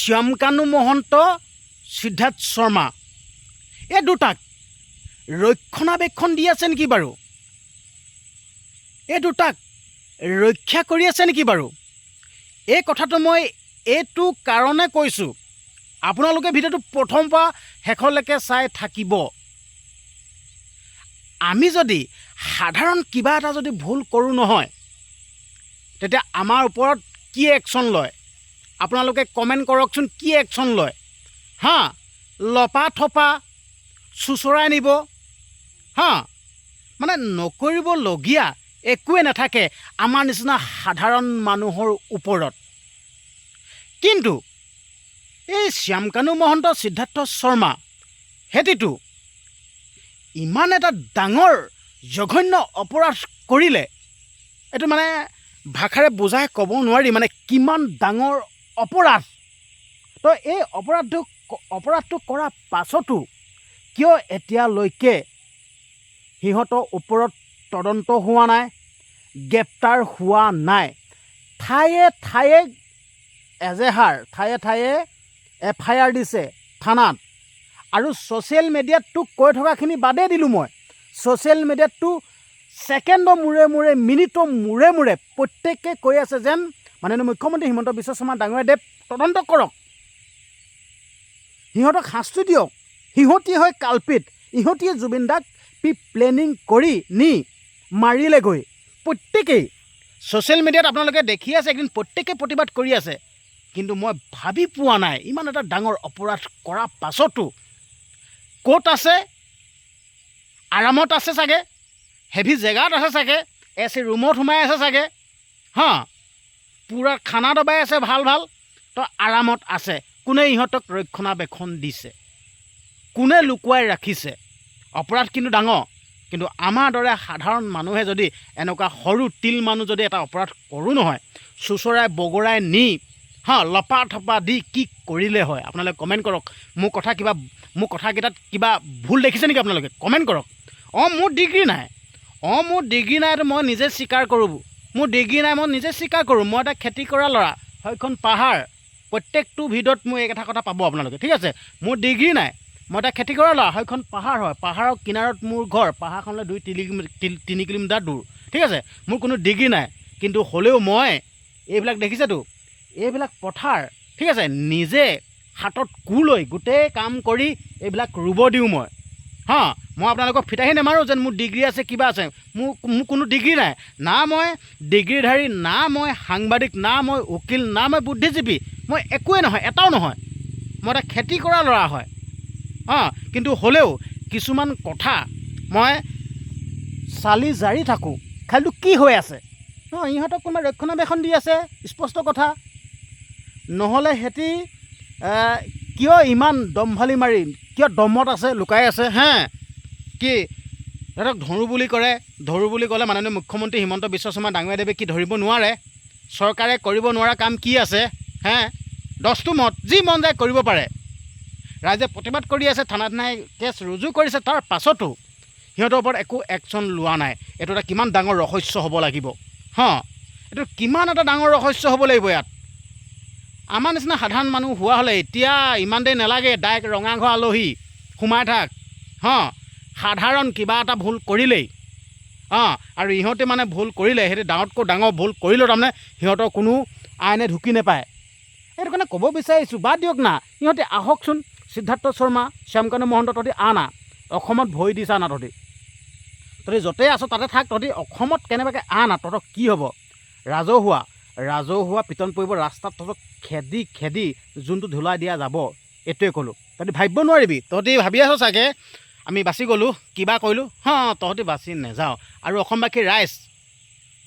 শ্যামকানু মহন্ত সিদ্ধাৰ্থ শৰ্মা এই দুটাক ৰক্ষণাবেক্ষণ দি আছে নেকি বাৰু? এই দুটাক ৰক্ষা কৰি আছে নেকি বাৰু? এই কথাটো মই এইটো কাৰণে কৈছোঁ, আপোনালোকে ভিডিঅ'টো প্ৰথম পৰা শেষলৈকে চাই থাকিব। আমি যদি সাধাৰণ কিবা এটা যদি ভুল কৰোঁ নহয়, তেতিয়া আমাৰ ওপৰত কি একশ্যন লয় আপোনালোকে কমেণ্ট কৰকচোন। কি একশ্যন লয়? হা, লপা থপা চুচৰাই নিব, হা, মানে নকৰিবলগীয়া একোৱে নাথাকে আমাৰ নিচিনা সাধাৰণ মানুহৰ ওপৰত। কিন্তু এই শ্যামকানু মহন্ত সিদ্ধাৰ্থ শৰ্মা হেতিটো ইমান এটা ডাঙৰ জঘন্য অপৰাধ কৰিলে, এইটো মানে ভাষাৰে বুজাই ক'ব নোৱাৰি, মানে কিমান ডাঙৰ অপৰাধ। তো এই অপৰাধটো কৰাৰ পাছতো কিয় এতিয়ালৈকে সিহঁতৰ ওপৰত তদন্ত হোৱা নাই, গ্ৰেপ্তাৰ হোৱা নাই? ঠায়ে ঠায়ে এজেহাৰ, ঠায়ে ঠায়ে FIR দিছে থানাত। আৰু ছ'চিয়েল মিডিয়াততো কৈ থকাখিনি বাদেই দিলোঁ মই। ছ'চিয়েল মিডিয়াততো ছেকেণ্ডৰ মূৰে মূৰে, মিনিটৰ মূৰে মূৰে প্ৰত্যেকে কৈ আছে যেন মাননীয় মুখ্যমন্ত্ৰী হিমন্ত বিশ্ব শৰ্মা ডাঙৰীয়াদেৱ তদন্ত কৰক, সিহঁতক শাস্তি দিয়ক, সিহঁতি হয় কালপিত, ইহঁতিয়ে জুবিন দাক প্লেনিং কৰি নি মাৰিলেগৈ। প্ৰত্যেকেই ছ'চিয়েল মিডিয়াত আপোনালোকে দেখি আছে, একদিন প্ৰত্যেকে প্ৰতিবাদ কৰি আছে। কিন্তু মই ভাবি পোৱা নাই ইমান এটা ডাঙৰ অপৰাধ কৰাৰ পাছতো ক'ত আছে? আৰামত আছে চাগে, হেভি জেগাত আছে চাগে, AC ৰুমত সোমাই আছে চাগে, হা, পূৰা খানা দবাই আছে ভাল ভাল, তো আৰামত আছে। কোনে ইহঁতক ৰক্ষণাবেক্ষণ দিছে? কোনে লুকুৱাই ৰাখিছে? অপৰাধ কিন্তু ডাঙৰ, কিন্তু আমাৰ দৰে সাধাৰণ মানুহে যদি এনেকুৱা সৰু তিল মানুহ যদি এটা অপৰাধ কৰোঁ নহয়, চুচৰাই বগৰাই নি, হা, লপা থপা দি কি কৰিলে হয়? আপোনালোকে কমেণ্ট কৰক। মোৰ কথাকেইটাত কিবা ভুল দেখিছে নেকি আপোনালোকে? কমেণ্ট কৰক। মোৰ ডিগ্ৰী নাই, মোৰ ডিগ্ৰী নাইতো মই নিজে স্বীকাৰ কৰোঁ। মোৰ ডিগ্ৰী নাই, মই নিজে স্বীকাৰ কৰোঁ। মই এটা খেতি কৰা ল'ৰা, সেইখন পাহাৰ, প্ৰত্যেকটো ভিডিঅ'ত মোৰ এইকেইটা কথা পাব আপোনালোকে, ঠিক আছে? মোৰ ডিগ্ৰী নাই, মই এটা খেতি কৰা ল'ৰা, সেইখন পাহাৰ হয়, পাহাৰৰ কিনাৰত মোৰ ঘৰ, পাহাৰখনলৈ 2-3 কিলোমিটাৰ দূৰ, ঠিক আছে? মোৰ কোনো ডিগ্ৰী নাই, কিন্তু হ'লেও মই এইবিলাক দেখিছেতো, এইবিলাক পথাৰ, ঠিক আছে, নিজে হাতত কোৰ লৈ গোটেই কাম কৰি এইবিলাক ৰুব দিওঁ মই, হা। মই আপোনালোকক ফিতাহি নেমাৰোঁ যেন মোৰ ডিগ্ৰী আছে কিবা আছে। মোৰ কোনো ডিগ্ৰী নাই, না মই ডিগ্ৰীধাৰী, না মই সাংবাদিক, না মই উকিল, না মই বুদ্ধিজীৱী, মই একোৱেই নহয়, এটাও নহয়। মই এটা খেতি কৰা ল'ৰা হয়, কিন্তু হ'লেও কিছুমান কথা মই চালি জাৰি থাকোঁ। খালিতো কি হৈ আছে? ইহঁতক কোনোবা ৰক্ষণাবেক্ষণ দি আছে, স্পষ্ট কথা। নহ'লে সিহঁতি কিয় ইমান দমভালি মাৰি, কিয় দমত আছে, লুকাই আছে? কি সিহঁতক ধৰোঁ বুলি ক'লে মাননীয় মুখ্যমন্ত্ৰী হিমন্ত বিশ্ব শৰ্মা ডাঙৰীয়াদেৱে কি ধৰিব নোৱাৰে? চৰকাৰে কৰিব নোৱাৰা কাম কি আছে? দহটো মত যি মন যায় কৰিব পাৰে। ৰাইজে প্ৰতিবাদ কৰি আছে, থানাত নাই কেছ ৰুজু কৰিছে, তাৰ পাছতো সিহঁতৰ ওপৰত একো একশ্যন লোৱা নাই। এইটো এটা কিমান ডাঙৰ ৰহস্য হ'ব লাগিব, এইটো কিমান এটা ডাঙৰ ৰহস্য হ'ব লাগিব। ইয়াত আমাৰ নিচিনা সাধাৰণ মানুহ হোৱা হ'লে এতিয়া ইমান দেৰি নালাগে, ডাইৰেক্ট ৰঙাঘৰ আলহী সোমাই থাক, সাধাৰণ কিবা এটা ভুল কৰিলেই, আৰু ইহঁতে মানে ভুল কৰিলে, সিহঁতে ডাঙৰতকৈ ডাঙৰ ভুল কৰিলেও তাৰমানে সিহঁতৰ কোনো আইনে ঢুকি নাপায়। সেইটো কাৰণে ক'ব বিচাৰিছোঁ, বাদ দিয়ক না, ইহঁতে আহকচোন। সিদ্ধাৰ্থ শৰ্মা, শ্যামকানু মহন্ত, তহঁতি আনা, অসমত ভৰি দিছা না, তহঁতি য'তেই আছ তাতে থাক, তহঁতি অসমত কেনেবাকৈ আনা, তহঁতক কি হ'ব? ৰাজহুৱা পিটন পৰিব ৰাস্তাত, তহঁতক খেদি যোনটো ধুলাই দিয়া যাব, এইটোৱে ক'লোঁ। তহঁতি ভাবিব নোৱাৰিবি, তহঁতি ভাবি আছ চাগে আমি বাচি গ'লোঁ, কিবা কৰিলোঁ, তহঁতি বাচি নাযাওঁ। আৰু অসমবাসীৰ ৰাইজ,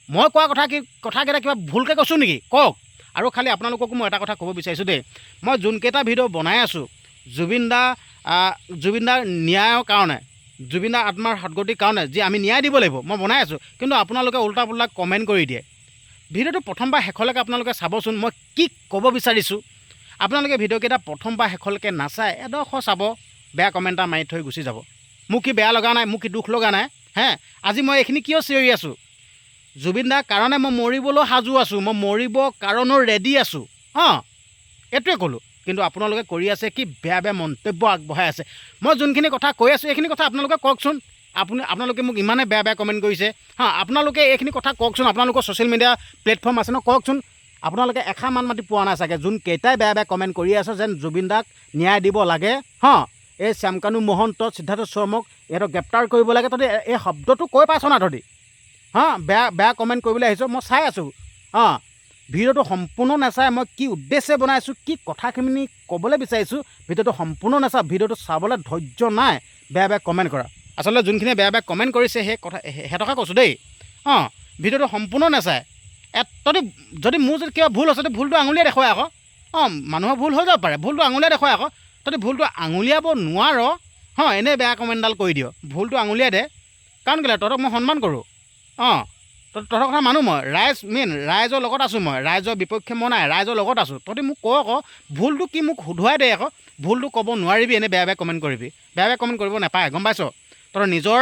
মই কোৱা কথাকেইটা কিবা ভুলকৈ কৈছোঁ নেকি কওক। আৰু খালি আপোনালোককো মই এটা কথা ক'ব বিচাৰিছোঁ দেই, মই যোনকেইটা ভিডিঅ' বনাই আছোঁ জুবিন দাৰ ন্যায়ৰ কাৰণে, জুবিন দাৰ আত্মাৰ সদগতিৰ কাৰণে, যি আমি ন্যায় দিব লাগিব, মই বনাই আছোঁ। কিন্তু আপোনালোকে উল্টা পুল্টা কমেণ্ট কৰি দিয়ে। ভিডিঅ'টো প্ৰথমবাৰ শেষলৈকে আপোনালোকে চাবচোন, মই কি ক'ব বিচাৰিছোঁ। আপোনালোকে ভিডিঅ'কেইটা প্ৰথমবাৰ শেষলৈকে নাচাই এডোখৰ চাব, বেয়া কমেণ্ট এটা মাৰি থৈ গুচি যাব। মোক কি বেয়া লগা নাই, মোক কি দুখ লগা নাই। আজি মই এইখিনি কিয় চিঞৰি আছোঁ? জুবিন দাৰ কাৰণে মই মৰিবলৈ সাজু আছোঁ, মই মৰিবৰ কাৰণেও ৰেডি আছোঁ, এইটোৱে ক'লোঁ। কিন্তু আপোনালোকে কৰি আছে কি বেয়া বেয়া মন্তব্য আগবঢ়াই আছে। মই যোনখিনি কথা কৈ আছোঁ এইখিনি কথা আপোনালোকে কওকচোন। আপোনালোকে মোক ইমানে বেয়া বেয়া কমেণ্ট কৰিছে আপোনালোকে এইখিনি কথা কওকচোন। আপোনালোকৰ ছ'চিয়েল মিডিয়া প্লেটফৰ্ম আছে ন, কওকচোন। আপোনালোকে এষাৰ মান মাতি পোৱা নাই চাগে যোন কেইটাই বেয়া বেয়া কমেণ্ট কৰি আছে যেন জুবিন দাক ন্যায় দিব লাগে এই শ্যামকানু মহন্ত, সিদ্ধাৰ্থ শৰ্মাক ইহঁতক গ্ৰেপ্তাৰ কৰিব লাগে। তহঁতি এই শব্দটো কৈ পাইছ না তহঁতি বেয়া বেয়া কমেণ্ট কৰিবলৈ আহিছোঁ। মই চাই আছোঁ ভিডিঅ'টো সম্পূৰ্ণ নাচাই মই কি উদ্দেশ্যে বনাইছোঁ, কি কথাখিনি ক'বলৈ বিচাৰিছোঁ, ভিডিঅ'টো সম্পূৰ্ণ নাচাই। ভিডিঅ'টো চাবলৈ ধৈৰ্য নাই বেয়া বেয়া কমেণ্ট কৰা। আচলতে যোনখিনিয়ে বেয়া বেয়া কমেণ্ট কৰিছে সেই কথা সিহঁতকে কৈছোঁ দেই। ভিডিঅ'টো সম্পূৰ্ণ নাচায়। তহঁতি যদি মোৰ যদি কিবা ভুল আছে ভুলটো আঙুলিয়াই দেখুৱাই আকৌ। মানুহৰ ভুল হৈ যাব পাৰে, ভুলটো আঙুলিয়াই দেখুৱাই আকৌ। তহঁতি ভুলটো আঙুলিয়াব নোৱাৰ এনেই বেয়া কমেণ্টডাল কৰি দিয়। ভুলটো আঙুলিয়াই দে, কাৰণ কেলৈ তহঁতক মই সন্মান কৰোঁ। তহঁতৰ কথা মানুহ মই ৰাইজৰ লগত আছোঁ। মই ৰাইজৰ বিপক্ষে মই নাই, ৰাইজৰ লগত আছোঁ। তহঁতি মোক ক আকৌ ভুলটো কি মোক শুধুৱাই দে আকৌ। ভুলটো ক'ব নোৱাৰিবি, এনেই বেয়া বেয়া কমেণ্ট কৰিবি। বেয়া বেয়া কমেণ্ট কৰিব নাপায়, গম পাইছ। তহঁতৰ নিজৰ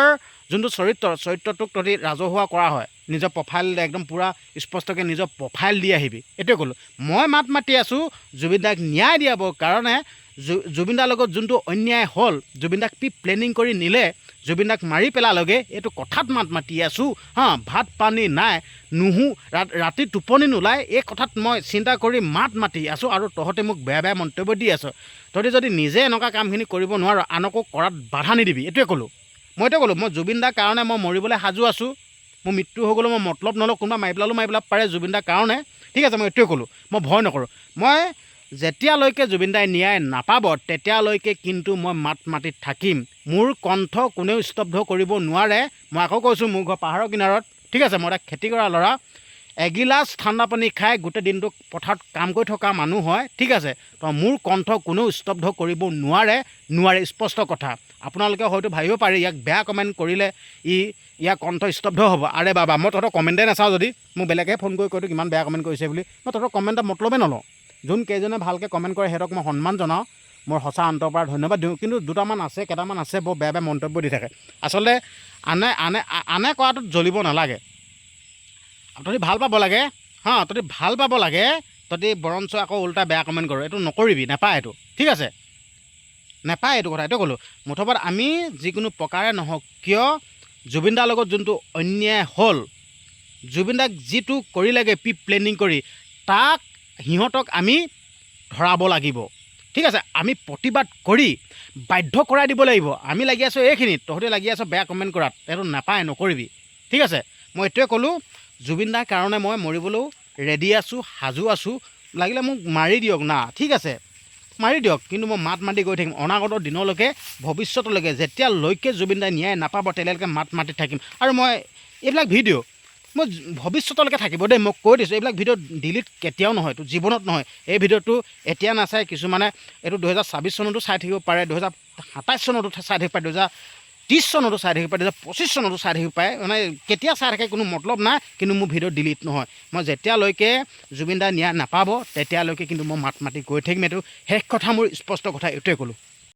যোনটো চৰিত্ৰটোক তহঁতি ৰাজহুৱা কৰা হয়, নিজৰ প্ৰফাইল একদম পূৰা স্পষ্টকৈ নিজৰ প্ৰফাইল দি আহিবি। এইটোৱে ক'লোঁ। মই মাত মাতি আছোঁ জুবিন দাক ন্যায় দিয়াবৰ কাৰণে। জুবিন দাৰ লগত যোনটো অন্যায় হ'ল, জুবিন দাক প্লেনিং কৰি নিলে, জুবিন দাক মাৰি পেলালগে, এইটো কথাত মাত মাতি আছোঁ। ভাত পানী নাই, নুহু, ৰাতি টোপনি নোলায়, এই কথাত মই চিন্তা কৰি মাত মাতি আছোঁ। আৰু তহঁতে মোক বেয়া বেয়া মন্তব্য দি আছ। তহঁতি যদি নিজে এনেকুৱা কামখিনি কৰিব নোৱাৰ আনকো কৰাত বাধা নিদিবি। এইটোৱে ক'লোঁ। মই এইটোৱে ক'লোঁ, মই জুবিন দাৰ কাৰণে মই মৰিবলৈ সাজু আছোঁ। মোৰ মৃত্যু হৈ গ'লেও মই মতলব নলওঁ। কোনোবা মাৰি পেলাব পাৰে জুবিন দাৰ কাৰণে, ঠিক আছে। মই এইটোৱে ক'লোঁ, মই ভয় নকৰোঁ। মই যেতিয়ালৈকে জুবিন দাই ন্যায় নাপাব তেতিয়ালৈকে কিন্তু মই মাত মাতি থাকিম। মোৰ কণ্ঠ কোনেও স্তব্ধ কৰিব নোৱাৰে। মই আকৌ কৈছোঁ, মোৰ ঘৰ পাহাৰৰ কিনাৰত, ঠিক আছে। মই এটা খেতি কৰা ল'ৰা, এগিলাচ ঠাণ্ডা পানী খাই গোটেই দিনটো পথাৰত কাম কৰি থকা মানুহ হয়, ঠিক আছে। তো মোৰ কণ্ঠ কোনেও স্তব্ধ কৰিব নোৱাৰে, স্পষ্ট কথা। আপোনালোকে হয়তো ভাবিব পাৰে ইয়াক বেয়া কমেণ্ট কৰিলে ইয়াৰ কণ্ঠ স্তব্ধ হ'ব। আৰে বাবা, মই তহঁতৰ কমেণ্টে নাচাওঁ। যদি মোক বেলেগে ফোন কৰি কৈতো কিমান বেয়া কমেণ্ট কৰিছে বুলি, মই তহঁতৰ কমেণ্টত মতলবেই নলওঁ। যোন কেইজনে ভালকৈ কমেণ্ট কৰে সিহঁতক মই সন্মান জনাওঁ, মোৰ সঁচা অন্তৰৰ পৰা ধন্যবাদ দিওঁ। কিন্তু কেইটামান আছে বৰ বেয়া বেয়া মন্তব্য দি থাকে। আচলতে আনে কৰাটোত জ্বলিব নালাগে। তহঁতি ভাল পাব লাগে তহঁতি ভাল পাব লাগে। তহঁতি বৰঞ্চ আকৌ উল্টা বেয়া কমেণ্ট কৰ, এইটো নকৰিবি, নেপায় এইটো, ঠিক আছে। নেপায় এইটো কথা। এইটো ক'লোঁ, মুঠতে আমি যিকোনো প্ৰকাৰে নহওক কিয় জুবিন দাৰ লগত যোনটো অন্যায় হ'ল, জুবিন দাক যিটো কৰিলেগৈ প্লেনিং কৰি, তাক সিহঁতক আমি ধৰাব লাগিব, ঠিক আছে। আমি প্ৰতিবাদ কৰি বাধ্য কৰাই দিব লাগিব। আমি লাগি আছোঁ এইখিনিত, তহঁতি লাগি আছোঁ বেয়া কমেণ্ট কৰাত। এইটো নাপায়, নকৰিবি, ঠিক আছে। মই এইটোৱে ক'লোঁ, জুবিন দাৰ কাৰণে মই মৰিবলৈও ৰেডি আছোঁ, সাজু আছোঁ। লাগিলে মোক মাৰি দিয়ক না, ঠিক আছে, মাৰি দিয়ক। কিন্তু মই মাত মাতি গৈ থাকিম অনাগত দিনলৈকে, ভৱিষ্যতলৈকে। যেতিয়ালৈকে জুবিন দাই ন্যায় নাপাব তেতিয়ালৈকে মাত মাতি থাকিম। আৰু মই এইবিলাক ভিডিঅ' মই ভৱিষ্যতলৈকে থাকিব দেই, মই কৈ দিছোঁ। এইবিলাক ভিডিঅ' ডিলিট কেতিয়াও নহয়, এইটো জীৱনত নহয়। এই ভিডিঅ'টো এতিয়া নাচায় কিছুমানে, এইটো 2026 চনতো চাই থাকিব পাৰে, 2027 চনতো চাই থাকিব পাৰে, 2030 চনতো চাই থাকিব পাৰে, 2025 চনতো চাই থাকিব পাৰে। মানে কেতিয়া চাই থাকে কোনো মতলব নাই। কিন্তু মোৰ ভিডিঅ' ডিলিট নহয়। মই যেতিয়ালৈকে জুবিন দাই ন্যায় নাপাব তেতিয়ালৈকে কিন্তু মই মাত মাতি গৈ থাকিম। এইটো শেষ কথা, মোৰ স্পষ্ট কথা এইটোৱে ক'লোঁ।